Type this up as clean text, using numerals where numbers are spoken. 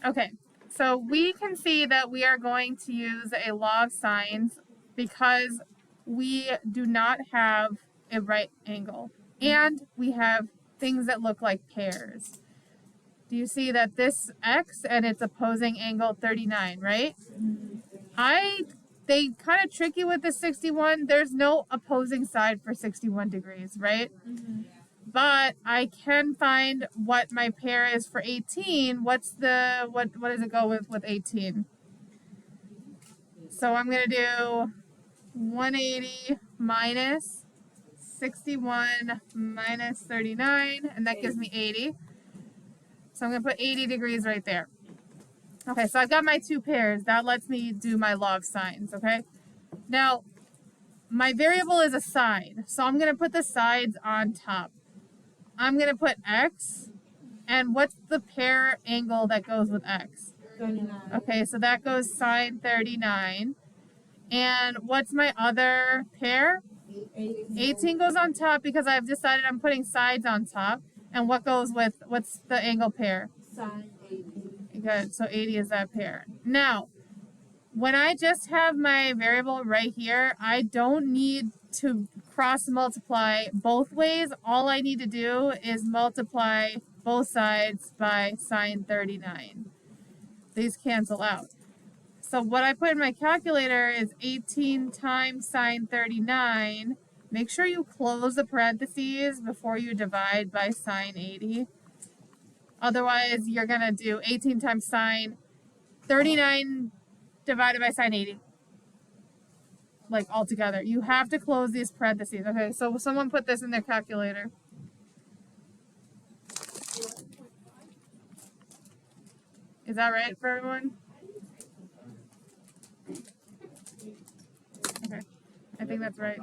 Okay, so we can see that we are going to use a law of sines because we do not have a right angle and we have things that look like pairs. Do you see that this x and its opposing angle 39, right? They kind of trick you with the 61. There's no opposing side for 61 degrees, right? But I can find what my pair is for 18. What does it go with 18? So I'm going to do 180 minus 61 minus 39, and that gives me 80. So I'm going to put 80 degrees right there. Okay, so I've got my two pairs. That lets me do my law of sines, okay? Now, my variable is a side, so I'm going to put the sides on top. I'm going to put x, and what's the pair angle that goes with x? 39. Okay, so that goes sine 39. And what's my other pair? 18 goes on top because I've decided I'm putting sides on top. And what's the angle pair? Sine 80. Good, so 80 is that pair. Now, when I just have my variable right here, I don't need to cross multiply both ways. All I need to do is multiply both sides by sine 39. These cancel out. So what I put in my calculator is 18 times sine 39. Make sure you close the parentheses before you divide by sine 80. Otherwise, you're going to do 18 times sine 39 divided by sine 80. Like all together. You have to close these parentheses. Okay, so someone put this in their calculator. Is that right for everyone? Okay, I think that's right.